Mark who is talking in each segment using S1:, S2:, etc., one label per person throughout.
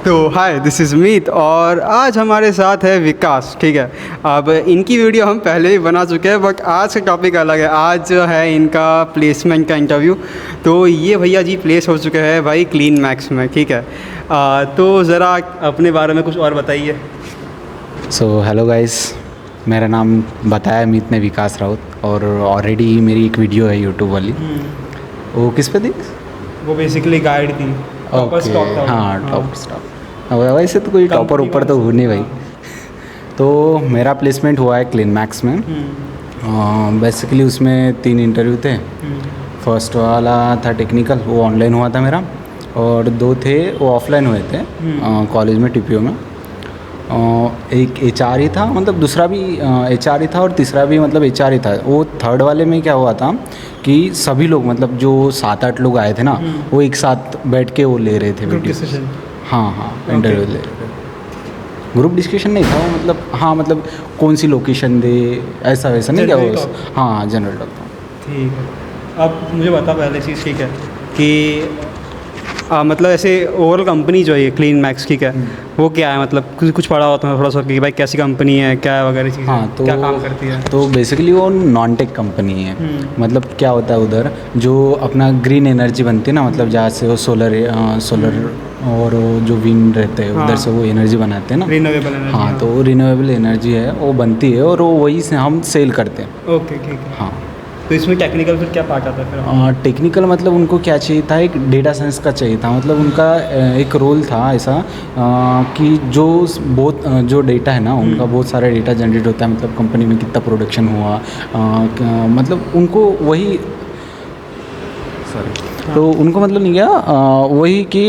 S1: तो हाय, this is मीत और आज हमारे साथ है विकास। ठीक है, अब इनकी वीडियो हम पहले भी बना चुके हैं, बट आज का टॉपिक अलग है। आज जो है इनका प्लेसमेंट का इंटरव्यू। तो ये भैया जी प्लेस हो चुके हैं भाई क्लीन मैक्स में। ठीक है, तो ज़रा अपने बारे में कुछ और बताइए।
S2: सो हेलो गाइस, मेरा नाम बताया मीत ने, विकास राउत। और ऑलरेडी मेरी एक वीडियो है यूट्यूब वाली। वो किस पे थी?
S1: वो बेसिकली गाइड थी।
S2: ओके, हाँ, टॉप स्टॉप। वैसे तो कोई टॉपर ऊपर तो हो नहीं भाई। तो मेरा प्लेसमेंट हुआ है क्लीन मैक्स में। बेसिकली उसमें 3 इंटरव्यू थे। फर्स्ट वाला था टेक्निकल, वो ऑनलाइन हुआ था मेरा, और 2 थे वो ऑफलाइन हुए थे कॉलेज में, टीपीओ में। एक एचआर ही था, मतलब दूसरा भी एचआर ही था और तीसरा भी मतलब एचआर ही था। वो थर्ड वाले में क्या हुआ था कि सभी लोग, मतलब जो 7-8 लोग आए थे ना, वो एक साथ बैठ के वो ले रहे थे वीडियो। हाँ, इंटरव्यू ले रहे थे। ग्रुप डिस्कशन नहीं था वो, मतलब हाँ, मतलब कौन सी लोकेशन दे, ऐसा वैसा नहीं क्या वो। हाँ, जनरल टॉक था।
S1: ठीक है, अब मुझे बता पहले चीज़, ठीक है, कि मतलब ऐसे ओवरऑल कंपनी जो है क्लीन मैक्स, ठीक है, वो क्या है, मतलब कुछ पढ़ा होता है थोड़ा सा कि भाई कैसी कंपनी है, क्या वगैरह चीज़।
S2: हाँ, तो
S1: क्या काम करती है?
S2: तो बेसिकली वो नॉन टेक कंपनी है। मतलब क्या होता है उधर, जो अपना ग्रीन एनर्जी बनती है ना, मतलब जहाँ से वो सोलर और वो जो विंड रहते हैं उधर से वो एनर्जी बनाते हैं ना,
S1: रिन्यूएबल एनर्जी।
S2: हाँ, तो वो रिन्यूएबल एनर्जी है, वो बनती है और वो वही से हम सेल करते हैं।
S1: ओके, ठीक है।
S2: हाँ,
S1: तो इसमें टेक्निकल फिर क्या पार्ट आता है फिर?
S2: टेक्निकल मतलब उनको क्या चाहिए था, एक डेटा साइंस का चाहिए था। मतलब उनका एक रोल था ऐसा कि जो जो डेटा है ना, उनका बहुत सारा डेटा जनरेट होता है, मतलब कंपनी में कितना प्रोडक्शन हुआ, मतलब उनको वही तो उनको मतलब नहीं क्या, वही कि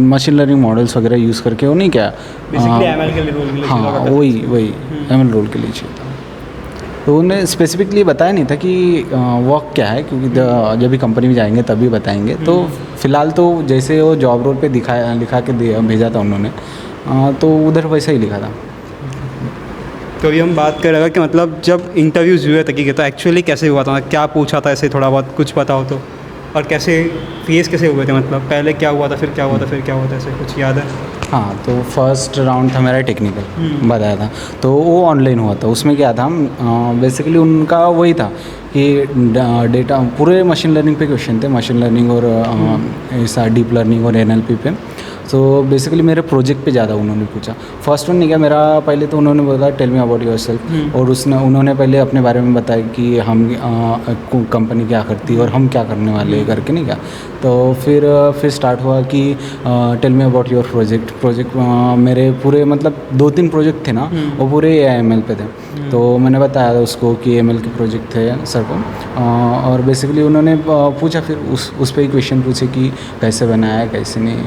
S2: मशीन लर्निंग मॉडल्स वगैरह यूज़ करके वो नहीं क्या,
S1: बेसिकली एमएल के रोल के लिए।
S2: हाँ, वही एमएल रोल के लिए चाहिए था। तो उन्हें स्पेसिफिकली बताया नहीं था कि वर्क क्या है, क्योंकि जब भी कंपनी में जाएंगे तभी बताएंगे। तो फिलहाल तो जैसे वो जॉब रोल पे लिखा के भेजा था उन्होंने, तो उधर वैसा ही लिखा था।
S1: तो अभी हम बात कर रहे हैं कि मतलब जब इंटरव्यूज़ हुए थे, ठीक है, तो एक्चुअली कैसे हुआ था, क्या पूछा था, ऐसे थोड़ा बहुत कुछ पता हो तो, और कैसे फेस कैसे हुए थे, मतलब पहले क्या हुआ था, फिर क्या हुआ था, फिर क्या हुआ था, ऐसे कुछ याद है?
S2: हाँ, तो फर्स्ट राउंड था मेरा टेक्निकल, बताया था। तो वो ऑनलाइन हुआ था। उसमें क्या था, बेसिकली उनका वही था कि डेटा पूरे मशीन लर्निंग पे क्वेश्चन थे, मशीन लर्निंग और ऐसा डीप लर्निंग और एनएलपी पे। तो बेसिकली मेरे प्रोजेक्ट पे ज़्यादा उन्होंने पूछा। फर्स्ट वन नहीं क्या, मेरा पहले तो उन्होंने बोला टेल मी अबाउट योरसेल्फ, और उन्होंने पहले अपने बारे में बताया कि हम कंपनी क्या करती है और हम क्या करने वाले हैं करके, नहीं क्या। तो फिर स्टार्ट हुआ कि tell me about your project. मेरे पूरे मतलब 2-3 प्रोजेक्ट थे ना, वो पूरे AIML पे थे। तो मैंने बताया उसको कि ML के प्रोजेक्ट थे सर को, और बेसिकली उन्होंने पूछा, फिर उस पर ही क्वेश्चन पूछे कि कैसे बनाया, कैसे नहीं,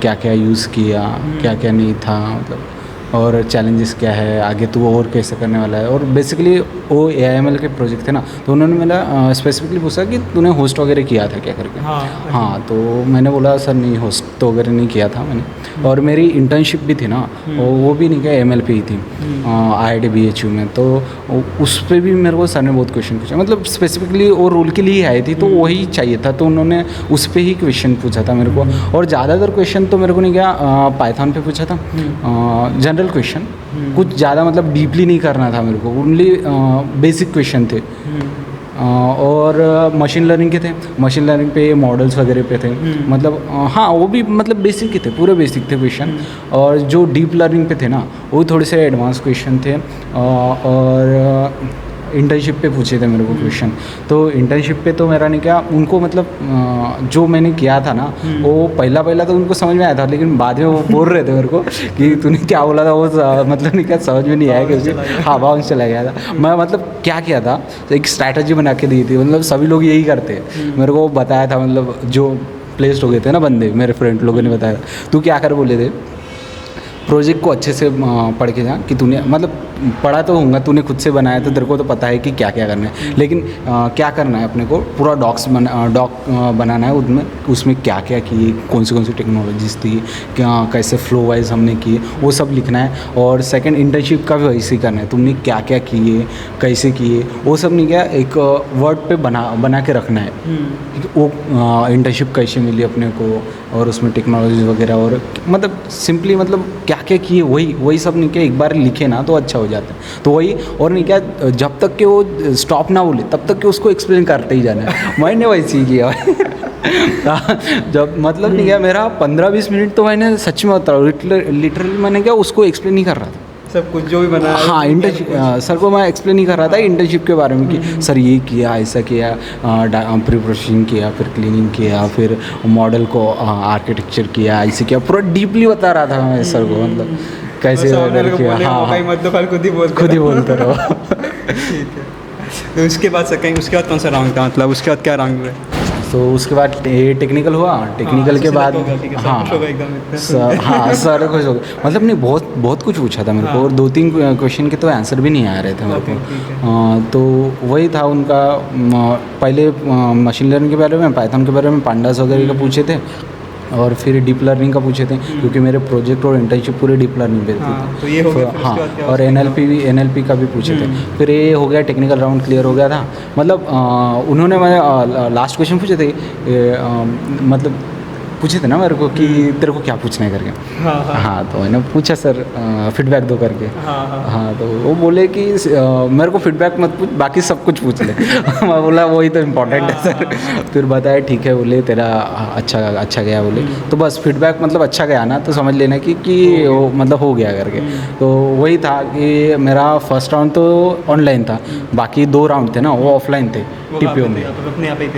S2: क्या क्या यूज़ किया, क्या क्या नहीं था, मतलब और चैलेंजेस क्या है, आगे तू और कैसे करने वाला है। और बेसिकली वो AIML के प्रोजेक्ट थे ना, तो उन्होंने मेरा स्पेसिफिकली पूछा कि तूने होस्ट वगैरह किया था क्या करके। हाँ, तो मैंने बोला सर नहीं, होस्ट तो वगैरह नहीं किया था मैंने। और मेरी इंटर्नशिप भी थी ना, वो भी नहीं क्या, ML पे ही थी, IIT BHU में। तो उस पर भी मेरे को सर ने बहुत क्वेश्चन पूछा, मतलब स्पेसिफिकली वो रोल के लिए ही आई थी, तो वही चाहिए था, तो उन्होंने उस पर ही क्वेश्चन पूछा था मेरे को। और ज़्यादातर क्वेश्चन तो मेरे को नहीं क्या, पाइथन पे पूछा था, जनरल क्वेश्चन, कुछ ज़्यादा मतलब डीपली नहीं करना था मेरे को, ओनली बेसिक क्वेश्चन थे। और मशीन लर्निंग के थे, मशीन लर्निंग पे मॉडल्स वगैरह पे थे, मतलब हाँ, वो भी मतलब बेसिक के थे, पूरे बेसिक थे क्वेश्चन। और जो डीप लर्निंग पे थे ना, वो थोड़े से एडवांस क्वेश्चन थे। और इंटर्नशिप पे पूछे थे मेरे को क्वेश्चन। तो इंटर्नशिप पे तो मेरा नहीं क्या, उनको मतलब जो मैंने किया था ना, वो पहला तो उनको समझ में आया था, लेकिन बाद में वो बोल रहे थे मेरे को कि तूने क्या बोला था, वो मतलब नहीं क्या समझ में नहीं आया कि हाँ, बाउंस चला गया था। मैं मतलब क्या किया था, एक स्ट्रैटेजी बना के दी थी, मतलब सभी लोग यही करते हैं, मेरे को बताया था, मतलब जो प्लेस्ड हो गए थे ना बंदे, मेरे फ्रेंड लोगों ने बताया, तू क्या कर बोले थे, प्रोजेक्ट को अच्छे से पढ़ के जा, कि तूने मतलब पढ़ा तो होगा, तूने खुद से बनाया तो तेरे को तो पता है कि क्या क्या करना है, लेकिन क्या करना है अपने को, पूरा डॉक बनाना है, उसमें क्या क्या किए, कौन सी टेक्नोलॉजीज़ थी, क्या कैसे फ्लो वाइज हमने किए, वो सब लिखना है। और सेकंड इंटर्नशिप का भी वैसे ही करना है, तुमने क्या क्या किए, कैसे किए, वो सब नहीं क्या, एक वर्ड पे बना के रखना है, वो इंटर्नशिप कैसे मिली अपने को, और उसमें टेक्नोलॉजी वगैरह और मतलब सिंपली मतलब क्या क्या किए वही सब नहीं किया, एक बार लिखे ना तो अच्छा हो जाता है। तो वही और नहीं क्या, जब तक कि वो स्टॉप ना बोले तब तक कि उसको एक्सप्लेन करते ही जाना है। मैंने वैसे ही किया जब मतलब नहीं क्या, मेरा 15-20 मिनट तो मैंने सच में बता रहा हूँ लिटरली मैंने क्या उसको एक्सप्लेन नहीं कर रहा था
S1: सब कुछ जो भी बना है।
S2: हाँ इंटर्नशिप सर को मैं एक्सप्लेन ही कर रहा था इंटर्नशिप के बारे में कि सर ये किया ऐसा किया, प्रिपरेशन किया, फिर क्लीनिंग किया, फिर मॉडल को आर्किटेक्चर किया, ऐसे किया, पूरा डीपली बता रहा था मैं सर को, मतलब कैसे किया। हाँ खुद ही बोलते रहो।
S1: ठीक है। तो उसके बाद सेकंड, उसके बाद कौन सा राउंड था, मतलब उसके बाद क्या राउंड हुए?
S2: तो उसके बाद टेक्निकल हुआ, टेक्निकल के बाद हाँ हाँ सर खुश हो गए, मतलब नहीं बहुत कुछ पूछा था मेरे को, और 2-3 क्वेश्चन के तो आंसर भी नहीं आ रहे थे मेरे को। तो वही था उनका, पहले मशीन लर्निंग के बारे में, पाइथन के बारे में, पांडास वगैरह का पूछे थे, और फिर डीप लर्निंग का पूछे थे क्योंकि मेरे प्रोजेक्ट और इंटर्नशिप पूरे डीप लर्निंग पे थे।
S1: तो ये हो गया।
S2: हाँ और NLP का भी पूछे थे। फिर ये हो गया, टेक्निकल राउंड क्लियर हो गया था। मतलब उन्होंने मैं लास्ट क्वेश्चन पूछे थे, मतलब पूछे थे ना मेरे को कि तेरे को क्या पूछना है करके। हाँ तो मैंने पूछा सर फीडबैक दो करके। हाँ तो वो बोले कि मेरे को फीडबैक मत पूछ, बाकी सब कुछ पूछ ले। मैं बोला वही तो इम्पोर्टेंट है सर। फिर बताया ठीक है, बोले तेरा अच्छा गया बोले, तो बस फीडबैक मतलब अच्छा गया ना तो समझ लेना कि वो मतलब हो गया करके। तो वही था कि मेरा फर्स्ट राउंड तो ऑनलाइन था, बाकी 2 राउंड थे ना वो ऑफलाइन थे TPO में।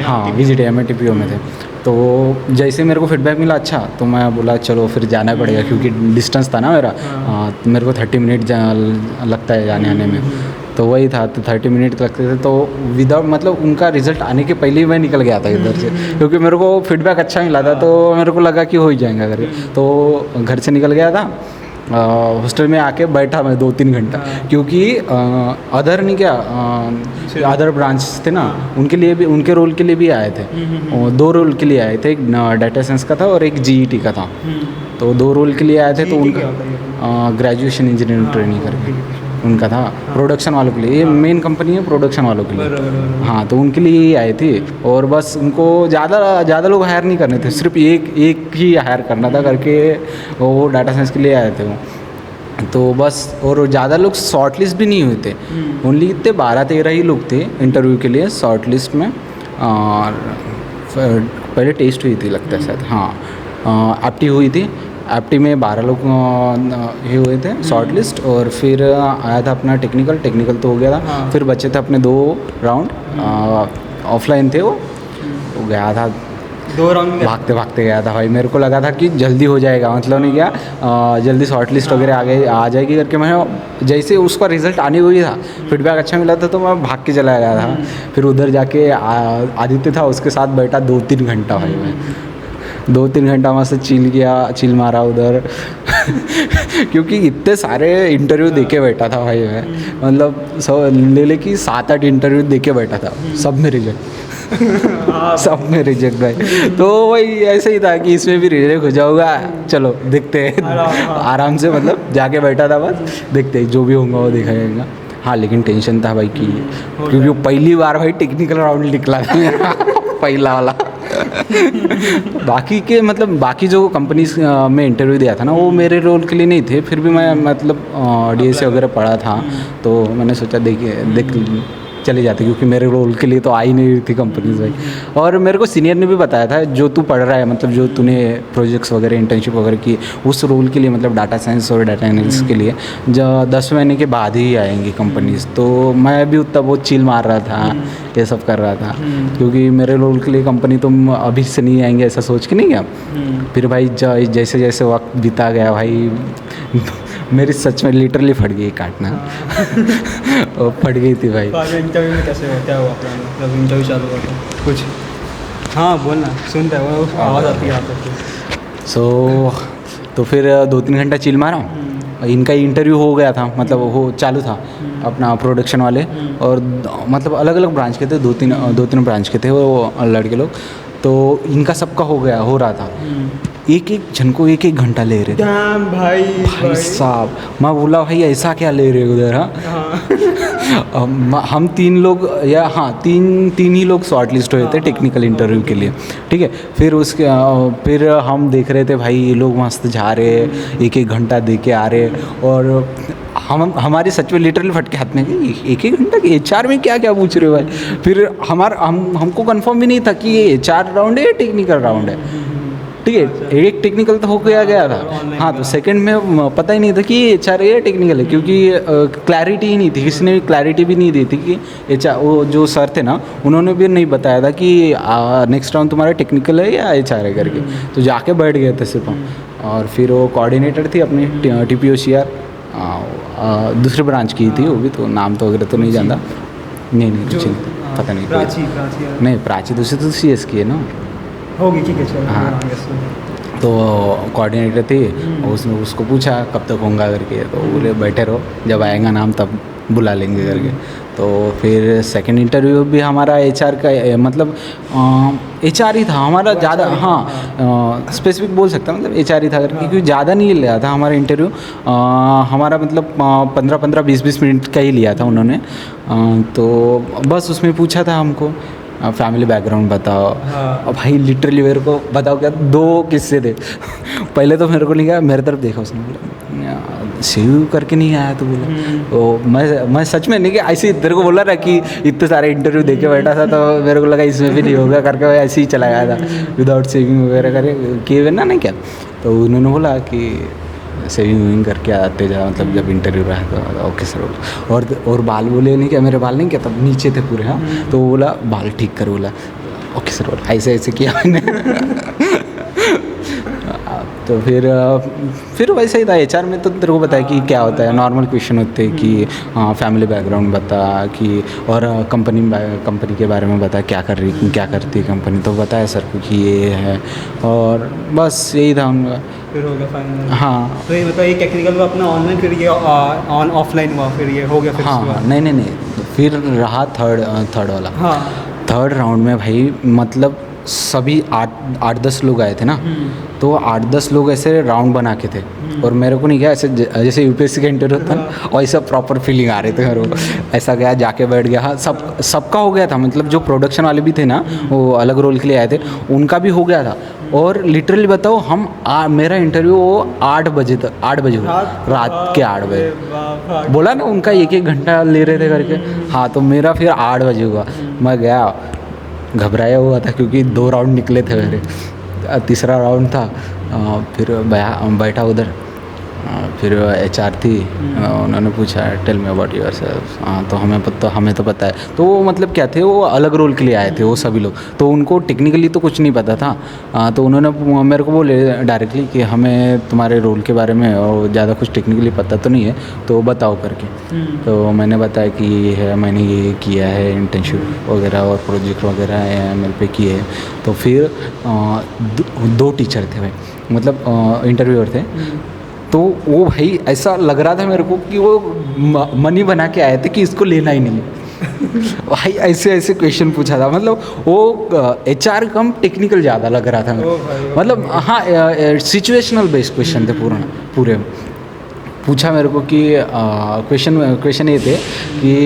S2: हाँ VGTI में TPO में थे। तो जैसे मेरे को फीडबैक मिला अच्छा, तो मैं बोला चलो फिर जाना पड़ेगा क्योंकि डिस्टेंस था ना मेरा। तो मेरे को 30 मिनट लगता है जाने आने में, तो वही था, तो 30 मिनट लगते थे। तो विदाउट मतलब उनका रिजल्ट आने के पहले ही मैं निकल गया था इधर से, क्योंकि मेरे को फीडबैक अच्छा मिला था, तो मेरे को लगा कि हो ही जाएगा करके। तो घर से निकल गया था, हॉस्टल में आके बैठा मैं 2-3 घंटा, क्योंकि अदर नहीं क्या अदर ब्रांच थे ना, उनके लिए भी, उनके रोल के लिए भी आए थे। 2 रोल के लिए आए थे, एक डाटा साइंस का था और एक GET का था। तो 2 रोल के लिए आए थे। तो उनका ग्रेजुएशन इंजीनियरिंग ट्रेनिंग करके उनका था, प्रोडक्शन वालों के लिए। ये मेन कंपनी है प्रोडक्शन वालों के लिए। हाँ तो उनके लिए ही आए थे, और बस उनको ज़्यादा लोग हायर नहीं करने थे, सिर्फ एक ही हायर करना था करके वो डाटा साइंस के लिए आए थे वो। तो बस, और ज़्यादा लोग शॉर्ट लिस्ट भी नहीं हुए थे, ओनली इतने 12-13 ही लोग थे इंटरव्यू के लिए शॉर्ट लिस्ट में। और पहले टेस्ट हुई थी लगता है शायद, हाँ एप्टी हुई थी, एप्टी में 12 लोग ये हुए थे शॉर्ट लिस्ट। और फिर आया था अपना टेक्निकल तो हो गया था। फिर बचे थे अपने 2 राउंड, ऑफलाइन थे वो गया था
S1: 2 राउंड
S2: भागते गया था भाई। मेरे को लगा था कि जल्दी हो जाएगा, मतलब नहीं क्या जल्दी शॉर्ट लिस्ट वगैरह आ जाएगी करके। मैं जैसे उसका रिजल्ट आने हुई था, फीडबैक अच्छा मिला था, तो मैं भाग के चला गया था। फिर उधर जाके आदित्य था, उसके साथ बैठा 2-3 घंटा भाई। मैं 2-3 घंटा वहाँ से चिल मारा उधर क्योंकि इतने सारे इंटरव्यू देके बैठा था भाई मैं, मतलब सब ले कि 7-8 इंटरव्यू देके बैठा था, सब में रिजेक्ट भाई। तो वही ऐसे ही था कि इसमें भी रिजेक्ट हो जाऊंगा, चलो देखते हैं आराम से, मतलब जाके बैठा था बस, देखते हैं जो भी होगा वो देखा जाएगा। हाँ लेकिन टेंशन था भाई कि क्योंकि पहली बार भाई टेक्निकल राउंड निकला था मेरा पहला वाला। बाकी के मतलब बाकी जो कंपनीज में इंटरव्यू दिया था ना, वो मेरे रोल के लिए नहीं थे, फिर भी मैं मतलब DSA वगैरह पढ़ा था, तो मैंने सोचा देख चले जाते, क्योंकि मेरे रोल के लिए तो आ ही नहीं रही थी कंपनीज भाई। और मेरे को सीनियर ने भी बताया था, जो तू पढ़ रहा है, मतलब जो तूने प्रोजेक्ट्स वगैरह इंटर्नशिप वगैरह की उस रोल के लिए, मतलब डाटा साइंस और डाटा एनालिसिस के लिए, जो 10 महीने के बाद ही आएंगी कंपनीज। तो मैं भी उतना बहुत चिल मार रहा था, ये सब कर रहा था, क्योंकि मेरे रोल के लिए कंपनी तुम अभी से नहीं आएंगे ऐसा सोच के नहीं गया। फिर भाई जैसे जैसे वक्त बीता गया भाई, मेरी सच में लिटरली फट गई काटना और फट गई थी भाई।
S1: इंटरव्यू में कैसे क्या हुआ अपना, मतलब इंटरव्यू चालू हुआ था कुछ? हाँ बोलना, सुनता है वो, आवाज़ आती है आप।
S2: तो फिर 2-3 घंटा चिल मारा। इनका इंटरव्यू हो गया था, मतलब वो चालू था अपना प्रोडक्शन वाले, और मतलब अलग अलग ब्रांच के थे, 2-3 ब्रांच के थे वो लड़के लोग। तो इनका सबका हो रहा था, एक जन को 1 घंटा ले रहे थे
S1: भाई
S2: साहब। मैं बोला भाई ऐसा क्या ले रहे हो उधर? हाँ हम 3 लोग या हाँ तीन ही लोग शॉर्ट लिस्ट हुए थे टेक्निकल इंटरव्यू के लिए, ठीक है। फिर हम देख रहे थे भाई ये लोग मस्त जा रहे हैं, एक एक घंटा दे के आ रहे, और हमारे सच में लिटरली फटके हाथ में गए, एक एक घंटा के HR में क्या क्या पूछ रहे हो भाई। फिर हमको कंफर्म भी नहीं था कि ये HR राउंड है या टेक्निकल राउंड है, ठीक है। एक टेक्निकल तो हो गया था, हाँ। तो सेकंड में पता ही नहीं था कि ये HR है या टेक्निकल है, क्योंकि क्लैरिटी ही नहीं थी, किसी ने भी क्लैरिटी भी नहीं दी थी कि HR, वो जो सर थे ना उन्होंने भी नहीं बताया था कि नेक्स्ट राउंड तुम्हारा टेक्निकल है या HR है करके। तो जाके बैठ गए थे सिर्फ हम। और फिर वो कोऑर्डिनेटर थी अपनी TPOCR, दूसरे ब्रांच की थी वो भी, तो नाम तो वगैरह तो नहीं जानता, नहीं कुछ नहीं पता नहीं। नहीं प्राची दूसरी तो CS की है ना,
S1: होगी, ठीक है चलो।
S2: हाँ। तो कोऑर्डिनेटर थी, उसने उसको पूछा कब तक होगा करके, तो बोले बैठे रहो, जब आएगा नाम तब बुला लेंगे करके। तो फिर सेकंड इंटरव्यू भी हमारा HR का मतलब HR ही था हमारा, ज़्यादा हाँ स्पेसिफिक बोल सकता मतलब HR ही था करके, क्योंकि ज़्यादा नहीं लिया था हमारा इंटरव्यू। हमारा मतलब 15-20 मिनट का ही लिया था उन्होंने। तो बस उसमें पूछा था हमको फैमिली बैकग्राउंड बताओ। अब भाई लिटरली मेरे को बताओ क्या 2 किस्से थे। पहले तो मेरे को नहीं कहा, मेरे तरफ देखा, उसने बोला सेव करके नहीं आया तो बोला। तो मैं सच में नहीं कि ऐसे ही तेरे को बोला ना कि इतने सारे इंटरव्यू दे के बैठा था, तो मेरे को लगा इसमें भी नहीं होगा करके मैं ऐसे ही चला गया था विदाउट सेविंग वगैरह करे किए ना नहीं क्या। तो उन्होंने बोला कि सेविंग करके आते जा, मतलब जब इंटरव्यू रहा तो ओके सर। और बाल बोले नहीं क्या, मेरे बाल नहीं क्या तब नीचे थे पूरे, हाँ। तो वो बोला बाल ठीक कर, बोला ओके सर, बोला ऐसे किया मैंने। तो फिर वैसे ही था। HR में तो तेरे को बताया कि क्या होता है, नॉर्मल क्वेश्चन होते हैं कि फैमिली बैकग्राउंड बता, कि और कंपनी के बारे में बता, क्या करती है कंपनी, तो बताया सर को कि ये है, और बस यही था उनका।
S1: फिर हो गया फाइनल।
S2: हाँ।
S1: तो ये बताइए टेक्निकल में अपना ऑनलाइन, फिर ये ऑफलाइन हुआ, फिर ये हो गया फिर
S2: हाँ नहीं फिर रहा थर्ड वाला।
S1: हाँ।
S2: थर्ड राउंड में भाई मतलब सभी 8-10 लोग आए थे ना, तो 8-10 लोग ऐसे राउंड बना के थे, और मेरे को नहीं गया ऐसे जैसे UPSC का इंटरव्यू था ना वैसा प्रॉपर फीलिंग आ रहे थे मेरे को। ऐसा गया, जाके बैठ गया। हाँ सबका हो गया था, मतलब जो प्रोडक्शन वाले भी थे ना वो अलग रोल के लिए आए थे, उनका भी हो गया था। और लिटरली बताओ मेरा इंटरव्यू 8 बजे हुआ, रात के 8 बजे। बोला ना उनका 1-1 घंटा ले रहे थे करके, हाँ। तो मेरा फिर 8 बजे हुआ। मैं गया, घबराया हुआ था क्योंकि 2 राउंड निकले थे मेरे, तीसरा राउंड था। फिर बैठा उधर, फिर HR थी, उन्होंने पूछा टेल मी अबाउट योरसेल्फ। तो हमें तो पता है। तो वो मतलब क्या थे, वो अलग रोल के लिए आए थे वो सभी लोग, तो उनको टेक्निकली तो कुछ नहीं पता था। तो उन्होंने मेरे को बोले डायरेक्टली कि हमें तुम्हारे रोल के बारे में और ज़्यादा कुछ टेक्निकली पता तो नहीं है, तो बताओ करके। तो मैंने बताया कि ये है, मैंने ये किया है, इंटर्नशिप वगैरह और प्रोजेक्ट वगैरह ML पे किए हैं। तो फिर 2 टीचर थे भाई, मतलब इंटरव्यूअर थे। तो वो भाई ऐसा लग रहा था मेरे को कि वो मनी बना के आए थे कि इसको लेना ही नहीं। भाई ऐसे क्वेश्चन पूछा था, मतलब वो HR कम टेक्निकल ज़्यादा लग रहा था मेरे को। मतलब हाँ सिचुएशनल बेस्ड क्वेश्चन थे पूरे। पूछा मेरे को कि क्वेश्चन ये थे कि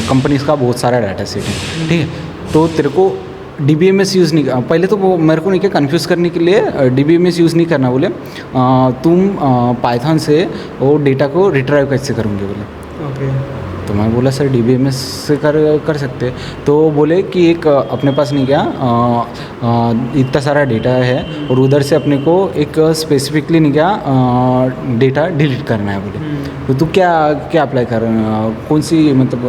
S2: कंपनीज का बहुत सारा डाटा सेट है, ठीक है। तो तेरे को DBMS यूज़ नहीं, पहले तो वो मेरे को नहीं क्या कन्फ्यूज़ करने के लिए DBMS यूज़ नहीं करना बोले, तुम पाइथन से वो डेटा को रिट्राइव कैसे करोगे बोले।
S1: ओके।
S2: तो मैं बोला सर DBMS से कर सकते। तो बोले कि एक अपने पास नहीं क्या इतना सारा डेटा है, और उधर से अपने को एक स्पेसिफिकली नहीं क्या डेटा डिलीट करना है बोले। तो तू क्या अप्लाई कर, कौन सी मतलब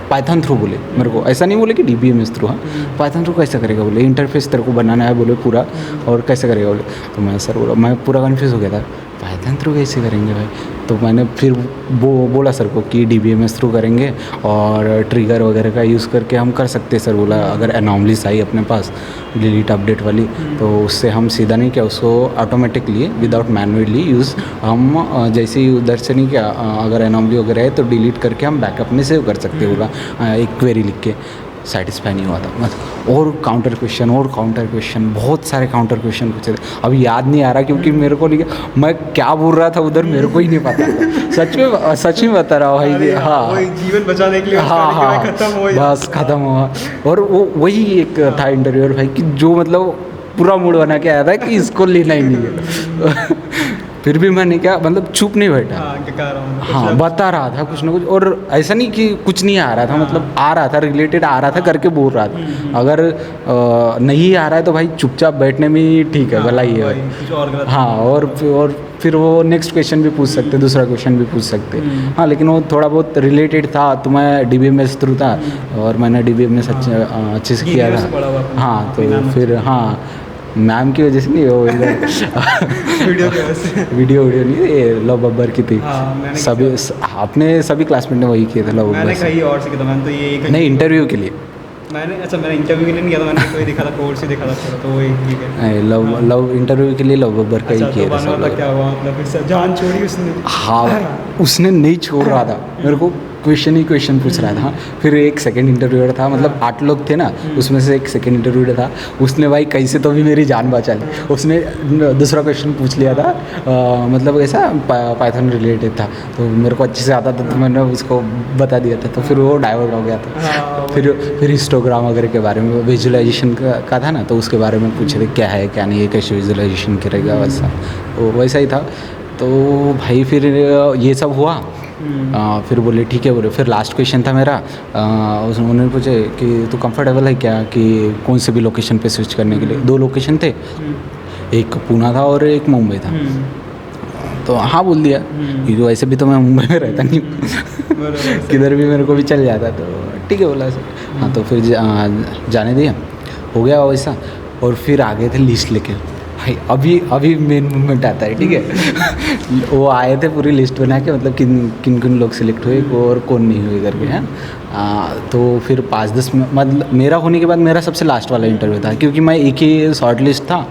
S2: पाइथन थ्रू बोले मेरे को, ऐसा नहीं बोले कि DBMS थ्रू, हाँ पाइथन थ्रू कैसे करेगा बोले, इंटरफेस तेरे को बनाना है बोले पूरा, और कैसे करेगा बोले। तो मैं सर बोला, मैं पूरा कन्फ्यूज़ हो गया था, पाइथन थ्रू कैसे करेंगे भाई। तो मैंने फिर बोला सर को कि DBMS थ्रू करेंगे, और ट्रिगर वगैरह का यूज़ करके हम कर सकते हैं सर। बोला अगर एनॉमलीज आई अपने पास डिलीट अपडेट वाली, तो उससे हम सीधा नहीं क्या उसको ऑटोमेटिकली विदाउट मैनुअली यूज़ हम जैसे ही उधर से नहीं क्या अगर एनॉमली वगैरह है तो डिलीट करके हम बैकअप में सेव कर सकते हैं। बोला एक क्वेरी लिख के सेटिस्फाई नहीं हुआ था मतलब, और काउंटर क्वेश्चन बहुत सारे काउंटर क्वेश्चन पूछे थे। अभी याद नहीं आ रहा क्योंकि मेरे को नहीं, मैं क्या बोल रहा था उधर मेरे को ही नहीं पता था। सच में बता रहा हूँ भाई।
S1: अरे
S2: हाँ
S1: वही जीवन बचाने के लिए
S2: हाँ
S1: उसका
S2: हाँ
S1: खत्म हो
S2: बस ख़त्म हुआ। और वो वही एक था इंटरव्यूअर भाई कि जो मतलब पूरा मूड बना के आया था कि इसको लेना ही नहीं है। फिर भी मैंने क्या मतलब चुप नहीं बैठा।
S1: हाँ क्या कह रहा हूँ
S2: हाँ बता रहा था कुछ ना कुछ, और ऐसा नहीं कि कुछ नहीं आ रहा था, मतलब आ रहा था, रिलेटेड आ रहा था करके बोल रहा था। अगर नहीं आ रहा है तो भाई चुपचाप बैठने में ही ठीक है, भला ही है।
S1: कुछ और गलत
S2: हाँ और फिर वो नेक्स्ट क्वेश्चन भी पूछ सकते, दूसरा क्वेश्चन भी पूछ सकते। हाँ लेकिन वो थोड़ा बहुत रिलेटेड था तो मैं DBMS थ्रू था और मैंने DBMS अच्छे से किया था। हाँ तो फिर हाँ मैम की वजह से नहीं, वो
S1: वीडियो की वजह से
S2: वीडियो नहीं, ये लव बब्बर की थी।
S1: हाँ, मैंने
S2: सभी आपने सभी क्लासमेट ने वही किए थे लव
S1: मैंने
S2: बब्बर से।
S1: कहीं और से किया था, मैंने तो ये
S2: नहीं इंटरव्यू के लिए
S1: मैंने इंटरव्यू के लिए नहीं किया था, मैंने कोई देखा था कोर्स ही देखा था पूरा, तो वही ठीक है।
S2: नहीं, लव इंटरव्यू के लिए लव बब्बर का ही
S1: अच्छा,
S2: किया
S1: तो
S2: था
S1: बाद
S2: सब
S1: में
S2: लोग।
S1: क्या हुआ, मतलब फिर से जान छोड़ी उसने?
S2: हाँ उसने नहीं छोड़ रहा था मेरे को, क्वेश्चन ही क्वेश्चन पूछ रहा था। फिर एक सेकंड इंटरव्यूअर था, मतलब 8 लोग थे ना, उसमें से एक सेकंड इंटरव्यूअर था। उसने भाई कैसे तो भी मेरी जान बचा ली। उसने दूसरा क्वेश्चन पूछ लिया था, मतलब ऐसा पाइथन रिलेटेड था, तो मेरे को अच्छे से आता था तो मैंने उसको बता दिया था, तो फिर वो डाइवर्ट हो गया था। फिर हिस्टोग्राम वगैरह के बारे में, विजुअलाइजेशन का था ना, तो उसके बारे में पूछे थे क्या है क्या नहीं है, कैसे विजुअलाइजेशन करेगा, वैसा ही था। तो भाई फिर ये सब हुआ। फिर बोले ठीक है, बोले फिर लास्ट क्वेश्चन था मेरा। उन्होंने पूछे कि तू कंफर्टेबल है क्या कि कौन से भी लोकेशन पे स्विच करने के लिए। 2 लोकेशन थे, एक पुणे था और एक मुंबई था। तो हाँ बोल दिया क्योंकि वैसे भी तो मैं मुंबई में रहता नहीं हूँ, किधर भी मेरे को भी चल जाता, तो ठीक है बोला सर। हाँ तो फिर जाने दिया, हो गया वैसा। और फिर आ गए थे लिस्ट लेके भाई, अभी मेन मूवमेंट आता है, ठीक है। वो आए थे पूरी लिस्ट बना के, मतलब किन किन लोग सिलेक्ट हुए और कौन नहीं हुए करके हैं। तो फिर 5-10 मतलब मेरा होने के बाद मेरा सबसे लास्ट वाला इंटरव्यू था, क्योंकि मैं एक ही शॉर्ट लिस्ट था।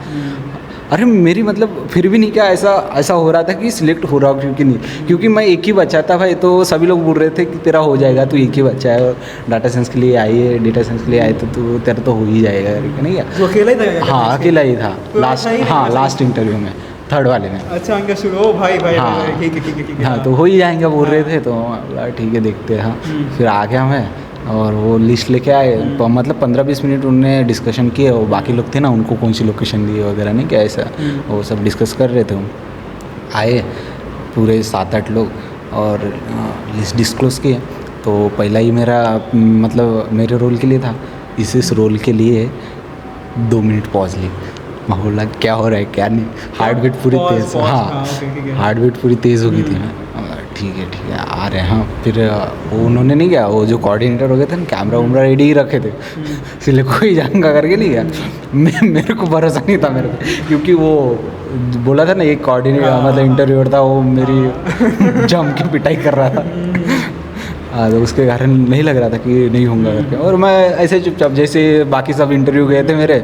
S2: अरे मेरी मतलब फिर भी नहीं, क्या ऐसा हो रहा था कि सिलेक्ट हो रहा हो क्योंकि नहीं, क्योंकि मैं एक ही बच्चा था भाई, तो सभी लोग बोल रहे थे कि तेरा हो जाएगा, तू एक ही बच्चा है और डाटा साइंस के लिए आई है, डेटा साइंस के लिए आए तो तू तेरा तो हो ही जाएगा करके, नहीं है।
S1: तो अकेला ही था?
S2: हाँ अकेला ही था लास्ट इंटरव्यू में, 3rd वाले में।
S1: अच्छा अंकल शुरू भाई
S2: हाँ
S1: ठीक है
S2: हाँ तो हो ही जाएंगे बोल रहे थे, तो ठीक है देखते हैं। हाँ फिर आ गया मैं और वो लिस्ट लेके आए, मतलब 15-20 मिनट उनने डिस्कशन किए, और बाकी लोग थे ना उनको कौन सी लोकेशन दी वगैरह नहीं क्या ऐसा, वो सब डिस्कस कर रहे थे। हम आए पूरे 7-8 लोग और लिस्ट डिस्क्लोज़ किए। तो पहला ही मेरा मतलब मेरे रोल के लिए था, इस रोल के लिए 2 मिनट पॉज ली। मैं बोला क्या हो रहा है क्या नहीं, हार्ट बीट पूरी तेज़, हाँ हार्ट बीट पूरी तेज़ हो गई थी। मैं ठीक है आ रहे हैं। हाँ फिर वो उन्होंने नहीं किया, वो जो कोऑर्डिनेटर हो गए थे ना, कैमरा वैमरा रेडी ही रखे थे, इसलिए कोई जाएगा करके नहीं गया। मेरे को भरोसा नहीं था मेरे को, क्योंकि वो बोला था ना एक कोऑर्डिनेटर मतलब इंटरव्यूअर था, वो मेरी जम की पिटाई कर रहा था। तो उसके कारण नहीं लग रहा था कि नहीं होगा करके, और मैं ऐसे चुपचाप जैसे बाकी सब इंटरव्यू गए थे मेरे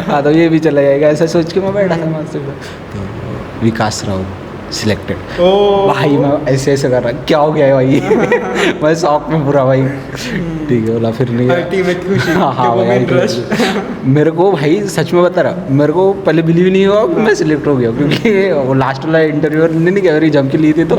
S2: हाँ तो ये भी चला जाएगा ऐसा सोच के मैं बैठा था मस्त। तो विकास राउत सिलेक्टेड भाई, मैं ऐसे कर रहा क्या हो गया है भाई मैं शौक में पूरा भाई, ठीक है बोला फिर नहीं। हाँ भाई मेरे को भाई सच में बता रहा, मेरे को पहले बिलीव नहीं हुआ कि मैं सिलेक्ट हो गया, क्योंकि वो लास्ट वाला इंटरव्यूअर ने नहीं क्या मेरी जम के ली थी। तो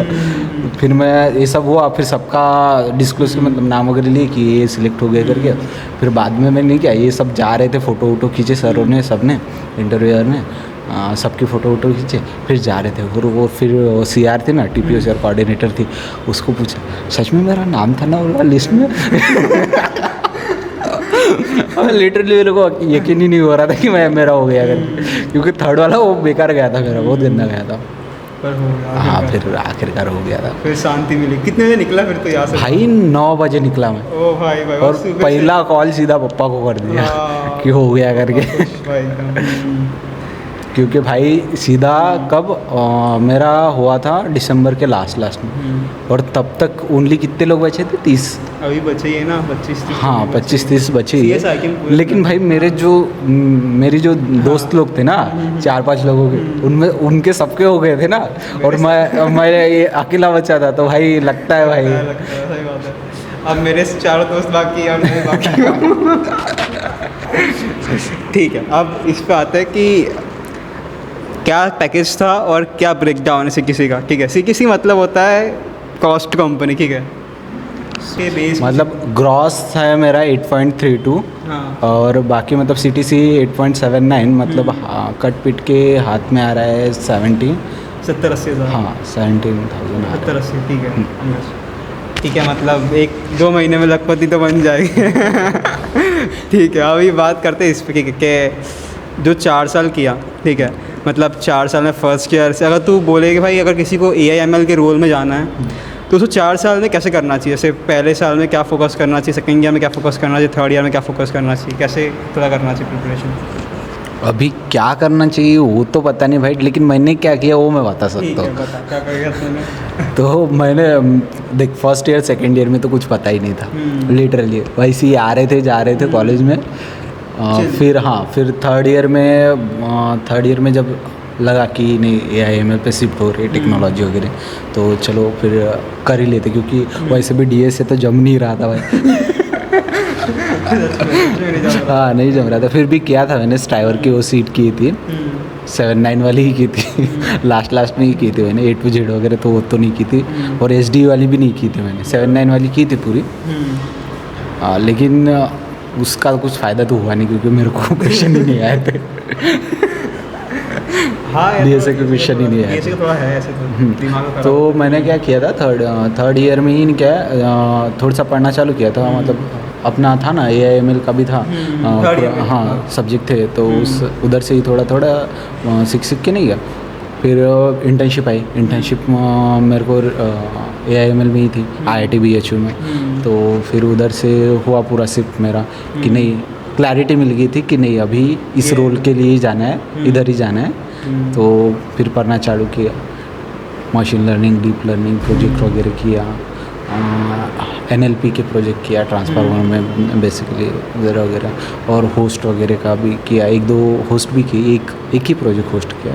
S2: फिर मैं ये सब हुआ, फिर सबका डिस्क्लोज के मतलब नाम वगैरह लिए कि ये सिलेक्ट हो गया करके। फिर बाद में मैं नहीं क्या, ये सब जा रहे थे फ़ोटो वोटो खींचे सरों ने, सब ने, इंटरव्यूअर ने सबकी फ़ोटो वोटो खींचे, फिर जा रहे थे। और वो फिर CR थी ना, TPO कोऑर्डिनेटर थी, उसको पूछा सच में मेरा नाम था ना वो लिस्ट में लिटरली मेरे को यकीन ही नहीं हो रहा था कि मेरा हो गया करके, क्योंकि 3rd वाला वो बेकार गया था मेरा, बहुत गंदा गया था।
S1: पर हो गया
S2: हाँ फिर आखिरकार हो गया था,
S1: फिर शांति मिली। कितने बजे निकला फिर तो यहाँ से?
S2: भाई 9 बजे निकला मैं।
S1: ओ भाई
S2: और पहला कॉल सीधा पप्पा को कर दिया कि हो गया करके क्योंकि भाई सीधा कब मेरा हुआ था दिसंबर के लास्ट में, और तब तक ओनली कितने लोग बचे थे? 30
S1: अभी बचे ही है ना, 25-30।
S2: हाँ 25-30 बचे ही है। लेकिन भाई मेरी जो दोस्त लोग थे ना 4-5 लोगों के, उनमें उनके सबके हो गए थे ना, और मैं ये अकेला बचा था, तो भाई लगता है भाई।
S1: अब मेरे से चारों दोस्त बाकी और मैं बाकी ठीक है, अब इस पे आते हैं कि क्या पैकेज था और क्या ब्रेकडाउन है CQC का। ठीक है, CQC मतलब होता है कॉस्ट कंपनी। ठीक है, उसके बेस
S2: मतलब ग्रॉस है मेरा 8.32
S1: हाँ
S2: और बाकी मतलब CTC 8.79, मतलब कट पिट के हाथ में आ रहा है 70
S1: 70-80 हज़ार।
S2: हाँ 17,000 आ रहा
S1: 70-80 ठीक है। ठीक है, मतलब 1-2 महीने में लखपति तो बन जाएगी। ठीक है, अभी बात करते हैं इस पे कि जो 4 साल किया, ठीक है, मतलब 4 साल में फर्स्ट ईयर से अगर तू बोले कि भाई अगर किसी को AI/ML के रोल में जाना है तो उसको 4 साल में कैसे करना चाहिए। जैसे पहले साल में क्या फोकस करना चाहिए, सेकंड ईयर में क्या फोकस करना चाहिए, थर्ड ईयर में क्या फोकस करना चाहिए, कैसे थोड़ा करना चाहिए प्रिपरेशन।
S2: है। अभी क्या करना चाहिए वो तो पता नहीं भाई, लेकिन मैंने क्या किया वो मैं बता
S1: ठीक
S2: सकता
S1: है,
S2: हूँ।
S1: बता क्या करेगा तूने।
S2: तो मैंने देख फर्स्ट ईयर सेकंड ईयर में तो कुछ पता ही नहीं था लिटरली, वैसे ही आ रहे थे जा रहे थे कॉलेज में। फिर हाँ फिर थर्ड ईयर में जब लगा कि नहीं AI/ML पे शिफ्ट हो रही है टेक्नोलॉजी वगैरह, तो चलो फिर कर ही लेते, क्योंकि वैसे भी DS से तो जम नहीं रहा था भाई। हाँ नहीं जम रहा था, फिर भी किया था मैंने स्ट्राइवर की वो सीट की थी 7-9 वाली ही की थी। लास्ट में ही की थी मैंने, 8 to Z वगैरह तो वो तो नहीं की थी, और SD वाली भी नहीं की थी मैंने, 7-9 वाली की थी पूरी। लेकिन उसका कुछ फ़ायदा तो हुआ नहीं, क्योंकि मेरे को क्वेश्चन ही नहीं आए थे।
S1: हाँ
S2: DSA के क्वेश्चन ही नहीं आए थे।
S1: थोड़ा है ऐसे तो दिमाग खराब।
S2: तो मैंने क्या किया था थर्ड ईयर में ही क्या थोड़ा सा पढ़ना चालू किया था, मतलब अपना था ना AI/ML का भी था। हाँ सब्जेक्ट थे, तो उस उधर से ही थोड़ा सीख के नहीं गया। फिर इंटर्नशिप आई, इंटर्नशिप मेरे को AI/ML में ही थी IIT BHU में। तो फिर उधर से हुआ पूरा शिफ्ट मेरा कि नहीं, क्लैरिटी मिल गई थी कि नहीं अभी इस रोल के लिए ही जाना है, इधर ही जाना है। तो फिर पढ़ना चालू किया, machine learning, deep learning project वगैरह किया, NLP के प्रोजेक्ट किया ट्रांसफार्मर में बेसिकली वगैरह वगैरह, और होस्ट वगैरह का भी किया, 1-2 होस्ट भी की, एक ही प्रोजेक्ट होस्ट किया।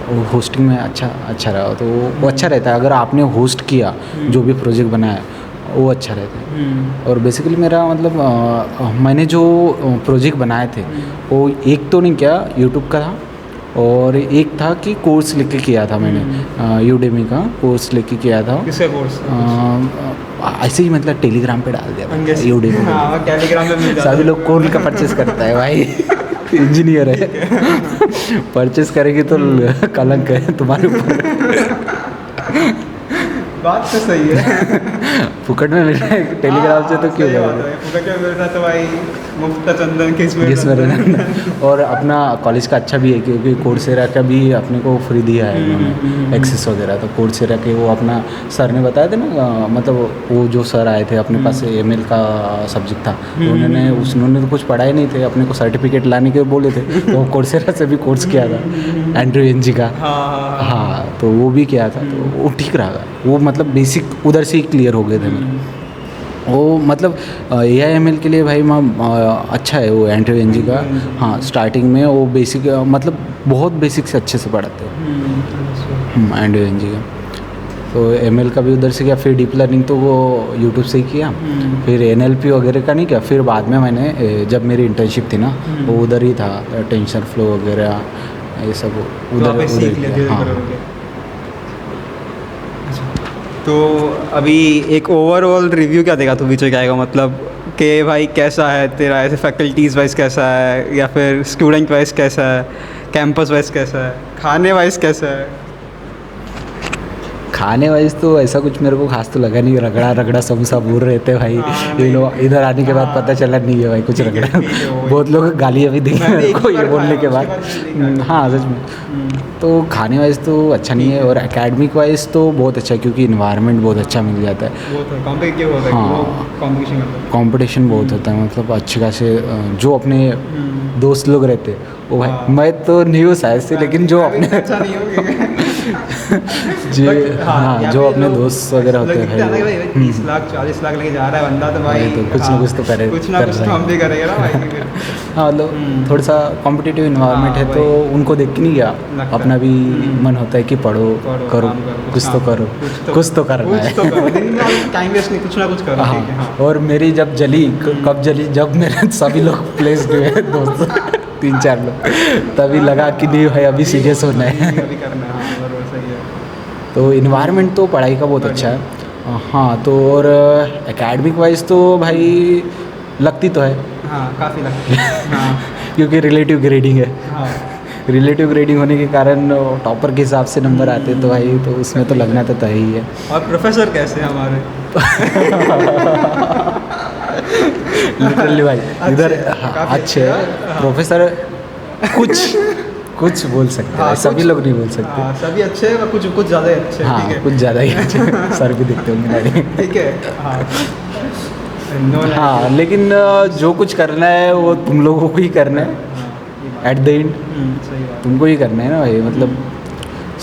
S2: वो होस्टिंग में अच्छा रहा, तो वो अच्छा रहता है अगर आपने होस्ट किया जो भी प्रोजेक्ट बनाया वो अच्छा रहता है। और बेसिकली मेरा मतलब मैंने जो प्रोजेक्ट बनाए थे वो एक तो नहीं क्या यूट्यूब का था, और एक था कि कोर्स लेके किया था मैंने, यूडेमी का कोर्स लेके किया था।
S1: किसका कोर्स?
S2: ऐसे ही मतलब टेलीग्राम पे डाल दिया था यूडेमी।
S1: हाँ टेलीग्राम में मिल जाता है।
S2: सभी लोग कौन का परचेस करता है भाई। इंजीनियर है, परचेस करेगी तो कलंक है तुम्हारे ऊपर।
S1: बात तो सही है।
S2: फुकट में मिल रहा है टेलीग्राम से तो क्यों करेगा।
S1: फुकट में मिल रहा तो भाई मुफ्त चंदन किस में
S2: और अपना कॉलेज का अच्छा भी है, क्योंकि कोर्सेरा का भी अपने को फ्री दिया है उन्होंने एक्सेस वगैरह। तो कोर्सेरा के वो अपना सर ने बताया थे ना, मतलब वो जो सर आए थे अपने पास ML का सब्जेक्ट था, उन्होंने तो कुछ पढ़ाए नहीं थे, अपने को सर्टिफिकेट लाने के बोले थे। तो कोर्सेरा से भी कोर्स किया था एंड्रयू NG का। हाँ तो वो भी किया था, तो वो ठीक रहा, वो मतलब बेसिक उधर से ही क्लियर हो गए थे मेरे। वो मतलब AI/ML के लिए भाई अच्छा है वो एंड्रयू NG का। हाँ स्टार्टिंग में वो बेसिक मतलब बहुत बेसिक से अच्छे से पढ़ाते हैं एंड्रयू NG का। तो ML का भी उधर से किया, फिर डीप लर्निंग तो वो यूट्यूब से ही किया, फिर NLP वगैरह का नहीं किया। फिर बाद में मैंने जब मेरी इंटर्नशिप थी ना वो उधर ही था, टेंसर फ्लो वगैरह ये सब उधर किया। हाँ
S1: तो अभी एक ओवरऑल रिव्यू क्या देगा तू बीच में, मतलब कि भाई कैसा है तेरा, ऐसे फैकल्टीज़ वाइज कैसा है, या फिर स्टूडेंट वाइज कैसा है, कैंपस वाइज कैसा है, खाने वाइज कैसा है?
S2: खाने वाइज तो ऐसा कुछ मेरे को खास तो लगा नहीं, रगड़ा समोसा बोल रहे थे भाई ये लोग। इधर आने के बाद पता चला नहीं है भाई कुछ रगड़ा। बहुत लोग गालियाँ भी दी मेरे को ये बोलने के बाद। हाँ सच में। तो खाने वाइज तो अच्छा नहीं है, और एकेडमिक वाइज तो बहुत अच्छा है, क्योंकि इन्वायरमेंट बहुत अच्छा मिल जाता है। कंपटीशन बहुत होता है, मतलब अच्छे खासे जो अपने दोस्त लोग रहते हैं वो भाई
S1: हाँ।
S2: मैं तो नहीं हूँ शायद से, लेकिन जो अपने
S1: अच्छा नहीं होगा
S2: जो हाँ जो अपने दोस्त वगैरह होते हैं
S1: भाई
S2: भाई
S1: 30 लाख 40 लाख लेके जा रहा है बंदा, तो भाई
S2: भाई तो कुछ ना
S1: हाँ,
S2: कुछ तो करे
S1: कुछ ना
S2: कर
S1: कुछ
S2: रहा
S1: तो
S2: है।
S1: हम भी करेंगे ना भाई फिर।
S2: हाँ मतलब थोड़ा सा कॉम्पिटिटिव इन्वायरमेंट
S1: हाँ,
S2: है, तो
S1: वही।
S2: उनको देख के नहीं गया,
S1: लगता
S2: अपना
S1: है।
S2: भी मन होता है कि पढ़ो करो,
S1: काम
S2: कुछ तो
S1: काम
S2: करो, कुछ तो करना
S1: कुछ तो
S2: है।
S1: करो, दिन में टाइम वेस्ट नहीं, कुछ ना कुछ करो, ठीक है।
S2: हाँ
S1: हाँ
S2: और मेरी जब जली कब जली, जब मेरे सभी लोग प्लेस्ड हुए दोस्त 3-4 लोग, तभी लगा कि नहीं भाई अभी सीरियस होना है।
S1: अभी करना है, हाँ बराबर सही है।
S2: तो इन्वायरमेंट तो पढ़ाई का बहुत अच्छा है। हाँ तो और एकेडमिक वाइज तो भाई लगती तो है,
S1: हाँ काफ़ी लगता है। हाँ
S2: क्योंकि रिलेटिव ग्रेडिंग है।
S1: हाँ
S2: रिलेटिव ग्रेडिंग होने के कारण टॉपर के हिसाब से नंबर आते हैं, तो भाई तो उसमें तो लगना तो तय ही है।
S1: और प्रोफेसर कैसे हैं हमारे?
S2: लिटरली भाई इधर
S1: काफ़ी
S2: अच्छे हैं
S1: हाँ।
S2: प्रोफेसर, कुछ कुछ बोल सकते हैं,
S1: हाँ,
S2: सभी
S1: कुछ-
S2: लोग नहीं बोल सकते।
S1: हाँ सभी अच्छे हैं, कुछ कुछ ज़्यादा ही अच्छे हैं,
S2: हाँ
S1: ठीक है।
S2: कुछ ज़्यादा ही अच्छे सर भी दिखते होंगे नहीं।
S1: ठीक है हाँ
S2: हाँ लेकिन जो कुछ करना है वो तुम लोगों को ही करना है, एट द एंड
S1: सही बात
S2: तुमको ही करना है ना भाई, मतलब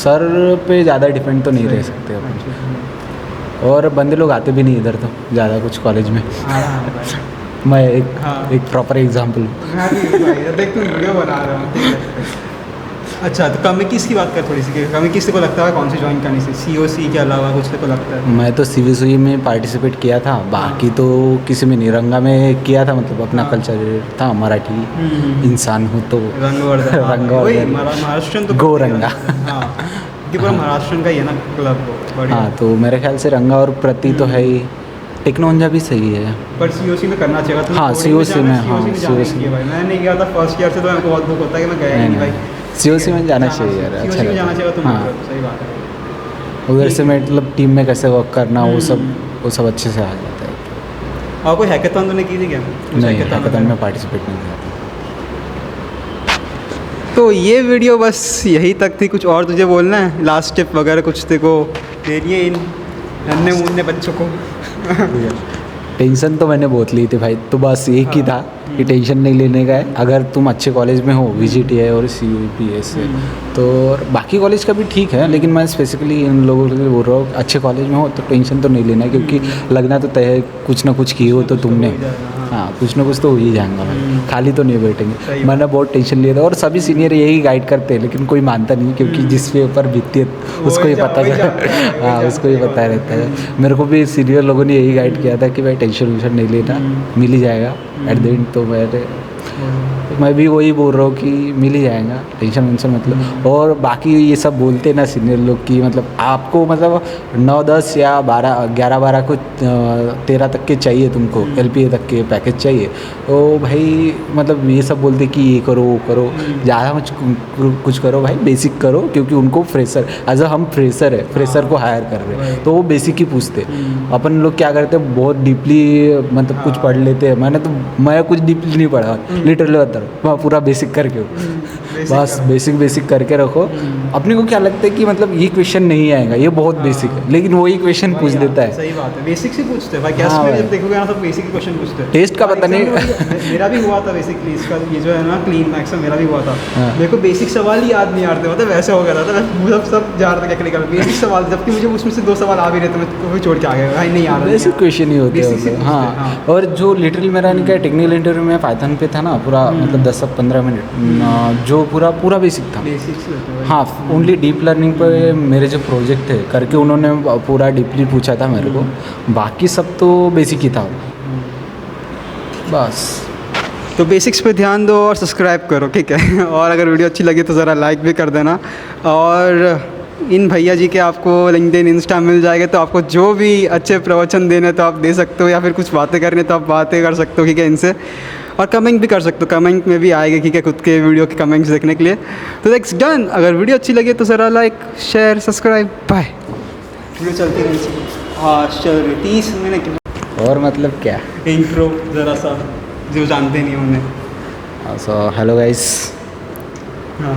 S2: सर पे ज़्यादा डिपेंड तो नहीं रह सकते अपन। और बंदे लोग आते भी नहीं इधर तो ज़्यादा कुछ कॉलेज में।
S1: हाँ भाई।
S2: मैं
S1: हाँ।
S2: एक प्रॉपर एग्जांपल हूँ।
S1: मैं भी भाई देख तुम वीडियो बना रहा हूँ, ठीक है। अच्छा तो कमी किसकी बात कर थोड़ी सी, कमी किससे को लगता है कौन सी ज्वाइन करनी से, COC के अलावा कुछ को लगता है?
S2: मैं तो CVSUI में पार्टिसिपेट किया था, बाकी तो किसी में नहीं। रंगा में किया था, मतलब अपना
S1: हाँ।
S2: कल्चर था, मराठी इंसान हूँ तो
S1: रंगवर्धन हाँ,
S2: रंगवर्धन।
S1: वही महाराष्ट्रन तो
S2: गोरंगा।
S1: हाँ कि पूरा महाराष्ट्रन का ही है ना क्लब बढ़िया।
S2: हाँ तो मेरे ख्याल से रंगा और प्रति तो है ही, टेक्नोलॉजी भी सही है।
S1: पर COC में करना चाहिए था।
S2: हाँ, COC में, हाँ, COC
S1: में भाई मैंने नहीं गया था फर्स्ट ईयर से, तो मेरे को बहुत दुख होता है कि मैं गया ही नहीं भाई।
S2: COC में जाना चाहिए यार, अच्छा
S1: COC में जाना
S2: लगता
S1: चाहिए
S2: है।
S1: तुम,
S2: हाँ
S1: सही बात है।
S2: उधर से मतलब टीम में कैसे वर्क करना वो सब अच्छे से आ जाता है।
S1: और कोई हैकेथॉन तूने की थी क्या?
S2: नहीं, हैकेथॉन में पार्टिसिपेट नहीं किया था।
S1: तो ये वीडियो बस यही तक थी, कुछ और तुझे बोलना है लास्ट टिप वगैरह कुछ तेरे को दे दिए इन नन्हे मुन्ने बच्चों को?
S2: टेंशन तो मैंने बहुत ली थी भाई, तो बस एक ही था कि टेंशन नहीं लेने का है। अगर तुम अच्छे कॉलेज में हो, VGTI और CUPS से, तो बाकी कॉलेज का भी ठीक है, लेकिन मैं स्पेसिफिकली इन लोगों के लिए बोल रहा हूँ, अच्छे कॉलेज में हो तो टेंशन तो नहीं लेना है, क्योंकि लगना तो तय है, कुछ ना कुछ किए हो तो तुमने। हाँ कुछ ना कुछ तो हो ही जाएगा भाई, खाली तो नहीं बैठेंगे। मैंने बहुत टेंशन लिया था, और सभी सीनियर यही गाइड करते हैं, लेकिन कोई मानता नहीं, क्योंकि जिस पे ऊपर बीतती है उसको ही पता है। हाँ उसको ही पता रहता है। मेरे को भी सीनियर लोगों ने यही गाइड किया था कि भाई टेंशन वेंशन नहीं लेना, मिल ही जाएगा एट द एंड। तो मैं भी वही बोल रहा हूँ कि मिल ही जाएगा, टेंशन वेंशन मतलब। और बाकी ये सब बोलते हैं ना सीनियर लोग कि मतलब आपको मतलब 9-10 या 11-12 को 13 तक के चाहिए तुमको, LPA तक के पैकेज चाहिए, तो भाई मतलब ये सब बोलते कि ये करो वो करो, ज़्यादा कुछ करो भाई, बेसिक करो, क्योंकि उनको फ्रेशर एज अ हम फ्रेशर है, फ्रेशर को हायर कर रहे हैं, तो वो बेसिक ही पूछते। अपन लोग क्या करते हैं, बहुत डीपली मतलब कुछ पढ़ लेते हैं। मैं कुछ डीपली नहीं पढ़ा, लिटरली बता रहा हूँ, मैं पूरा बेसिक करके हूँ। बस बेसिक करके रखो। अपने को क्या लगता है कि मतलब ये क्वेश्चन नहीं आएगा, ये बहुत बेसिक है, लेकिन वही क्वेश्चन पूछ देता है।
S1: सही बात है, बेसिक से पूछते हैं भाई। क्या
S2: हाँ
S1: में
S2: भाई।
S1: जब देखोगे ना सब बेसिक क्वेश्चन पूछते हैं।
S2: टेस्ट का पता नहीं।
S1: मेरा भी हुआ था बेसिकली, इसका ये जो है ना क्लीन मैक्स मेरा भी हुआ था।
S2: हाँ।
S1: मेरे को बेसिक सवाल ही याद नहीं आते, मतलब वैसे हो गया था, मतलब सब जा रहा था टेक्निकल बेसिक सवाल, जबकि मुझे उसमें से 2 सवाल आ भी रहे थे, मैं वो छोड़ के आ गया भाई, नहीं आ रहा।
S2: बेसिक क्वेश्चन ही होते
S1: Basic से
S2: हैं
S1: पूछते हैं,
S2: हाँ।
S1: हाँ।
S2: और जो लिटरली मेरा नहीं क्या टेक्निकल इंटरव्यू में पाइथन पे था ना पूरा, मतलब 10 से 15 मिनट जो पूरा बेसिक था।
S1: बेसिक से होते हैं भाई।
S2: हाँ ओनली डीप लर्निंग पे मेरे जो प्रोजेक्ट थे करके उन्होंने पूरा डीपली पूछा था मेरे को, बाकी सब तो बेसिक ही था बस।
S1: तो बेसिक्स पे ध्यान दो और सब्सक्राइब करो, ठीक है। और अगर वीडियो अच्छी लगी तो ज़रा लाइक भी कर देना। और इन भैया जी के आपको लिंक्डइन इंस्टा मिल जाएगा, तो आपको जो भी अच्छे प्रवचन देने तो आप दे सकते हो, या फिर कुछ बातें करने तो आप बातें कर सकते हो, ठीक है, इनसे। और कमेंट भी कर सकते हो, कमेंट में भी आएगा, ठीक है, खुद के वीडियो के कमेंट्स देखने के लिए। तो दैट्स डन। अगर वीडियो अच्छी लगे तो ज़रा like share subscribe, bye. Video चलती रही। हाँ चल रही 30 मिनट।
S2: और मतलब क्या,
S1: इंट्रो ज़रा सा जो जानते नहीं उन्हें।
S2: So hello guys.
S1: हाँ